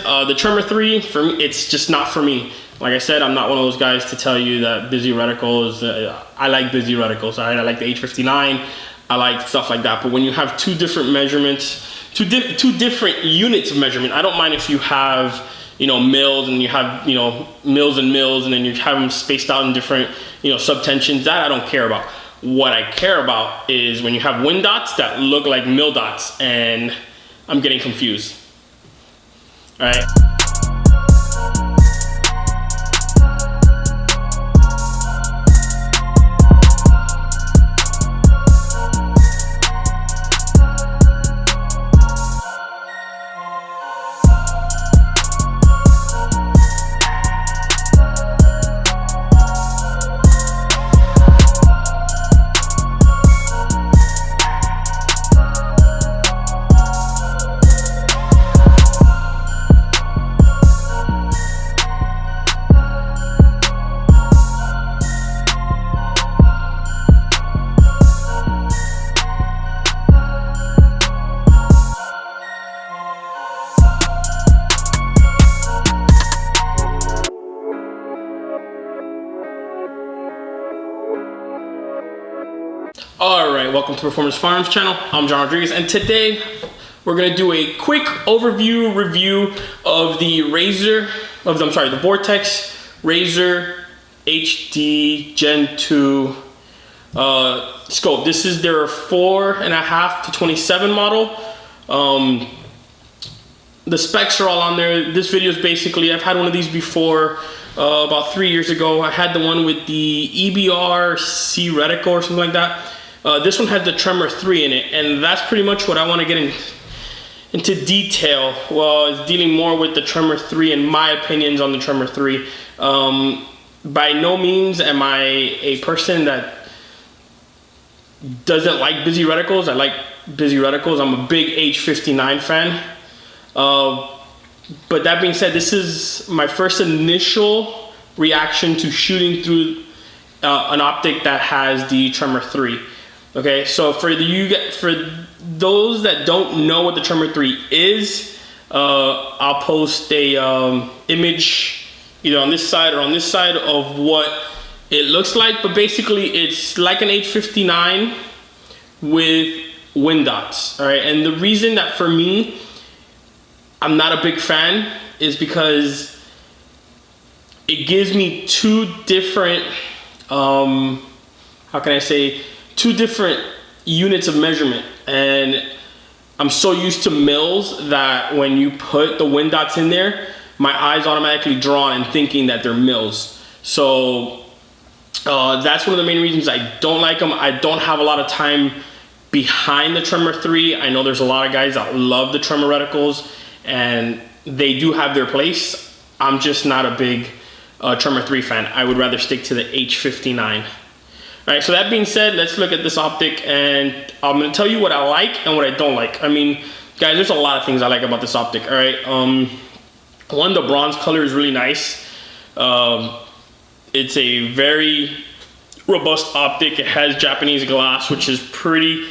the tremor3, for me, it's just not for me. Like I said, I'm not one of those guys to tell you that busy reticles, I like busy reticles, all right? I like the H59, I like stuff like that. But when you have two different measurements, two different units of measurement, I don't mind if you have, you know, mils and you have, you know, mils and mils, and then you have them spaced out in different, you know, subtensions. That I don't care about. What I care about is when you have wind dots that look like mil dots, and I'm getting confused. All right. Alright, welcome to Performance Farms channel. I'm John Rodriguez, and today we're going to do a quick overview review of the the Vortex Razor HD Gen 2 scope. This is their 4.5 to 27 model. The specs are all on there. This video is basically, I've had one of these before about 3 years ago. I had the one with the EBR-C reticle or something like that. This one had the tremor3 in it, and that's pretty much what I want to get into detail. Well, it's dealing more with the tremor3 and my opinions on the tremor3. By no means am I a person that doesn't like busy reticles. I like busy reticles. I'm a big H59 fan. But that being said, this is my first initial reaction to shooting through an optic that has the tremor3. Okay, so for those that don't know what the tremor3 is, I'll post a image either on this side or on this side of what it looks like. But basically, it's like an H59 with wind dots. All right, and the reason that for me I'm not a big fan is because it gives me two different two different units of measurement, and I'm so used to mils that when you put the wind dots in there, my eyes automatically drawn and thinking that they're mils. So that's one of the main reasons I don't like them. I don't have a lot of time behind the tremor3. I know there's a lot of guys that love the tremor reticles, and they do have their place. I'm just not a big tremor3 fan. I would rather stick to the H59. All right, so that being said, let's look at this optic, and I'm gonna tell you what I like and what I don't like. I mean, guys, there's a lot of things I like about this optic, all right? One, the bronze color is really nice. It's a very robust optic. It has Japanese glass, which is pretty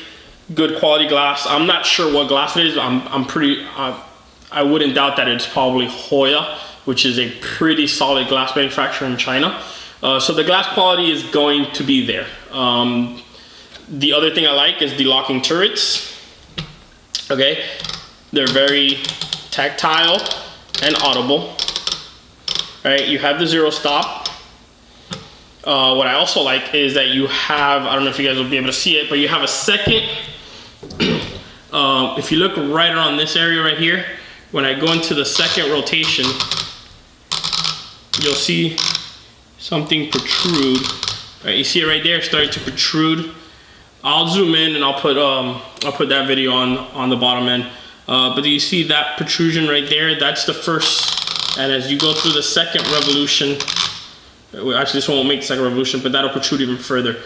good quality glass. I'm not sure what glass it is. I wouldn't doubt that it's probably Hoya, which is a pretty solid glass manufacturer in China. So the glass quality is going to be there. The other thing I like is the locking turrets. Okay, they're very tactile and audible. All right, you have the zero stop. What I also like is that you have, I don't know if you guys will be able to see it, but you have a second, if you look right around this area right here, when I go into the second rotation, you'll see something protrude. Right, you see it right there, starting to protrude. I'll zoom in and I'll put that video on the bottom end. But do you see that protrusion right there? That's the first, and as you go through the second revolution, actually this one won't make the second revolution, but that'll protrude even further.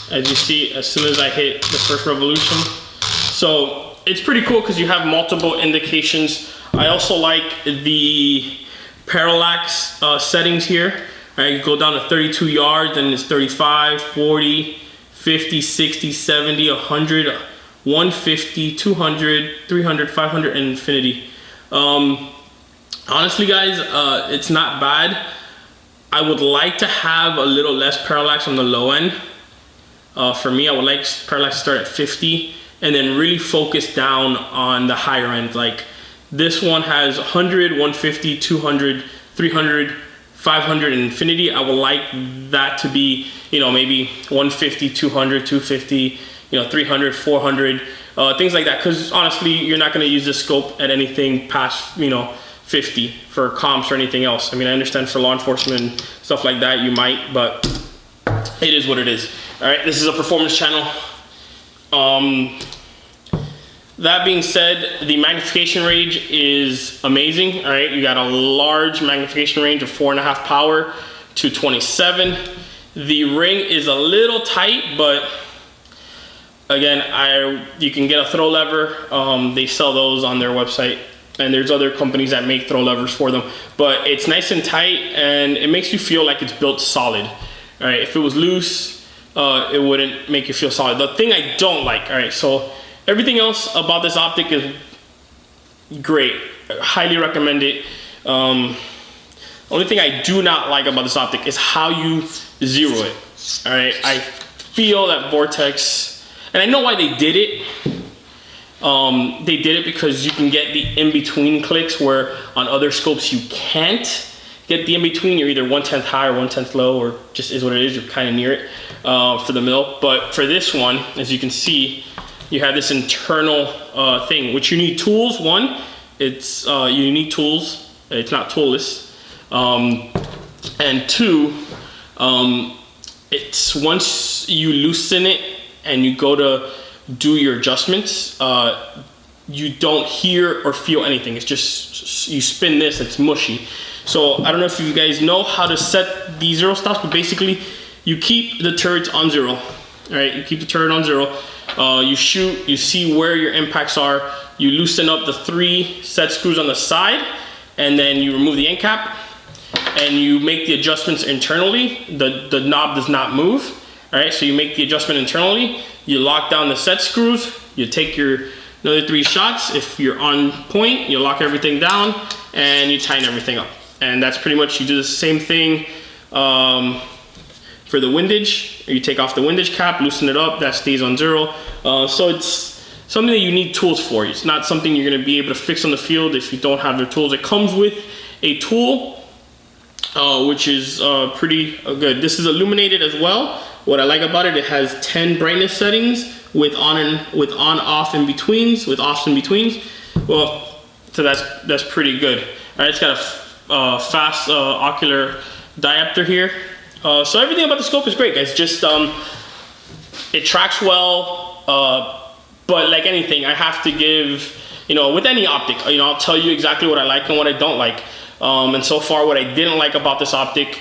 As you see, as soon as I hit the first revolution. So it's pretty cool because you have multiple indications. I also like the parallax settings here. All right, you go down to 32 yards, and it's 35, 40, 50, 60, 70, 100, 150, 200, 300, 500, and infinity. Honestly, guys, it's not bad. I would like to have a little less parallax on the low end. For me, I would like parallax to start at 50 and then really focus down on the higher end. Like this one has 100, 150, 200, 300, 500 and infinity. I would like that to be, you know, maybe 150, 200, 250, you know, 300, 400, things like that. Because honestly, you're not going to use this scope at anything past, you know, 50 for comps or anything else. I mean, I understand for law enforcement and stuff like that, you might, but it is what it is. All right, this is a performance channel. That being said, the magnification range is amazing. All right, you got a large magnification range of 4.5 power to 27. The ring is a little tight, but again, you can get a throw lever. They sell those on their website, and there's other companies that make throw levers for them. But it's nice and tight, and it makes you feel like it's built solid. All right, if it was loose, it wouldn't make you feel solid. The thing I don't like, all right, so everything else about this optic is great. I highly recommend it. Only thing I do not like about this optic is how you zero it. All right, I feel that Vortex, and I know why they did it. They did it because you can get the in-between clicks where on other scopes you can't get the in-between. You're either 1/10 high or 1/10 low, or just is what it is. You're kind of near it for the mill. But for this one, as you can see, you have this internal thing, which you need tools. One, it's you need tools. It's not toolless. And two, it's once you loosen it and you go to do your adjustments, you don't hear or feel anything. It's just, you spin this, it's mushy. So I don't know if you guys know how to set the zero stops, but basically you keep the turrets on zero. All right, you keep the turret on zero. You shoot, you see where your impacts are. You loosen up the 3 set screws on the side, and then you remove the end cap, and you make the adjustments internally. The knob does not move. All right, so you make the adjustment internally. You lock down the set screws. You take your another 3 shots. If you're on point, you lock everything down and you tighten everything up. And that's pretty much, you do the same thing for the windage. You take off the windage cap, loosen it up, that stays on zero. So it's something that you need tools for. It's not something you're gonna be able to fix on the field if you don't have the tools. It comes with a tool, which is pretty good. This is illuminated as well. What I like about it, it has 10 brightness settings with on off in betweens, with offs in betweens. Well, so that's pretty good. All right, it's got a fast ocular diopter here. So everything about the scope is great, guys. Just it tracks well, but like anything, I have to give, you know, with any optic, you know, I'll tell you exactly what I like and what I don't like. And so far, what I didn't like about this optic,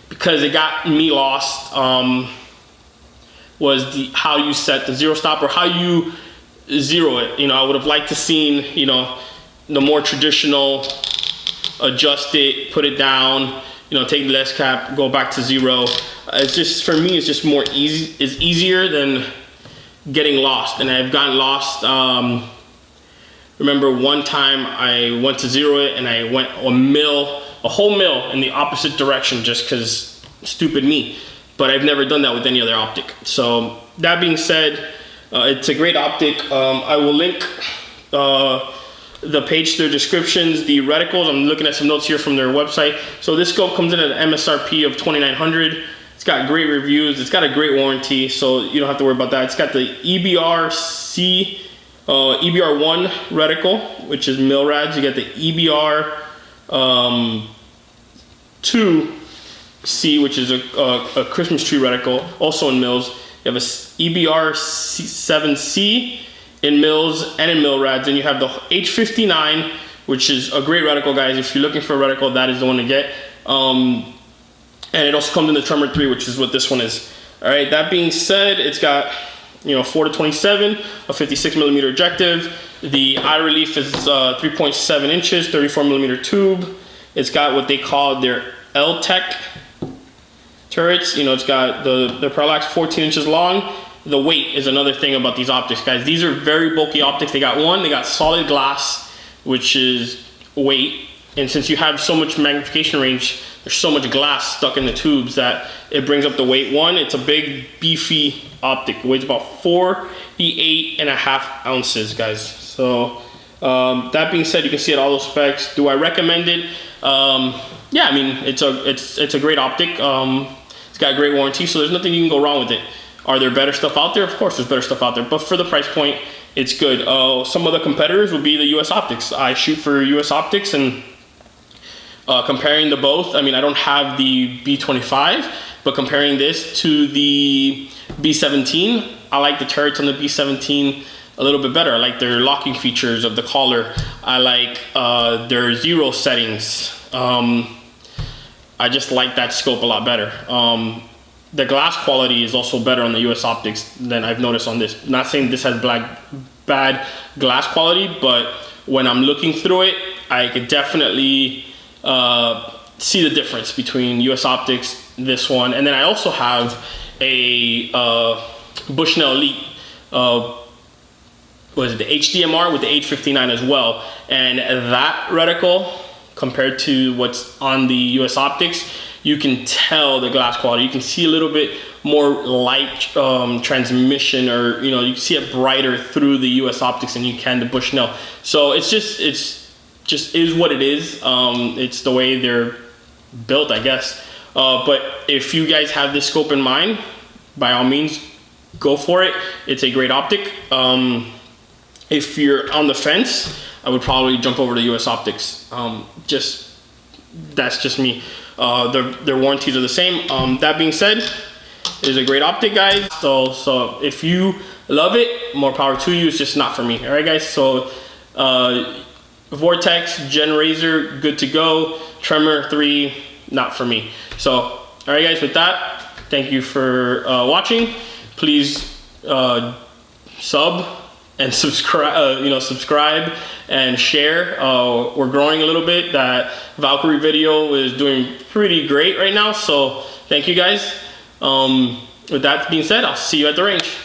because it got me lost, was how you set the zero stop or how you zero it. You know, I would have liked to seen, you know, the more traditional, adjust it, put it down, you know, take the less cap, go back to zero. It's just, for me, it's just more easy. It's easier than getting lost, and I've gotten lost. Remember one time I went to zero it and I went a whole mil in the opposite direction just because stupid me. But I've never done that with any other optic. So that being said, it's a great optic. I will link the page to their descriptions, the reticles. I'm looking at some notes here from their website. So this scope comes in at an MSRP of $2,900. It's got great reviews. It's got a great warranty, so you don't have to worry about that. It's got the EBR-C, EBR1 reticle, which is mil rads. You get the EBR-2C, which is a Christmas tree reticle, also in mils. You have a EBR-7C in mils and in mil rads, and you have the H59, which is a great reticle, guys. If you're looking for a reticle, that is the one to get. And it also comes in the tremor3, which is what this one is. All right, that being said, it's got, you know, 4-27, a 56mm objective. The eye relief is 3.7 inches, 34mm tube. It's got what they call their L-Tech turrets. You know, it's got the Parallax 14 inches long. The weight is another thing about these optics, guys. These are very bulky optics. They got solid glass. which is weight. And since you have so much magnification range, there's so much glass stuck in the tubes that it brings up the weight. One, it's a big, beefy optic. It weighs about 48.5 ounces, guys. So that being said, you can see it all those specs. Do I recommend it? Yeah, I mean, it's a great optic. It's got a great warranty, so there's nothing you can go wrong with it. Are there better stuff out there? Of course, there's better stuff out there, but for the price point, it's good. Some of the competitors would be the US optics. I shoot for US optics, and comparing the both, I mean, I don't have the B25, but comparing this to the B17, I like the turrets on the B17 a little bit better. I like their locking features of the collar. I like their zero settings. I just like that scope a lot better. The glass quality is also better on the US optics than I've noticed on this. Not saying this has bad glass quality, but when I'm looking through it, I could definitely see the difference between US optics, this one, and then I also have a Bushnell Elite, what is it, the HDMR with the H59 as well, and that reticle compared to what's on the US optics, you can tell the glass quality. You can see a little bit more light transmission, or you can see it brighter through the US optics than you can the Bushnell. So it's just is what it is. It's the way they're built, I guess. But if you guys have this scope in mind, by all means, go for it. It's a great optic. If you're on the fence, I would probably jump over to US optics. That's just me. Their warranties are the same. That being said, it is a great optic, guys. So if you love it, more power to you. It's just not for me. All right, guys. So Vortex, Gen Razor, good to go. Tremor3, not for me. So, all right, guys. With that, thank you for watching. Please sub and subscribe. Subscribe and share. We're growing a little bit. That Valkyrie video is doing pretty great right now. So thank you, guys. With that being said, I'll see you at the range.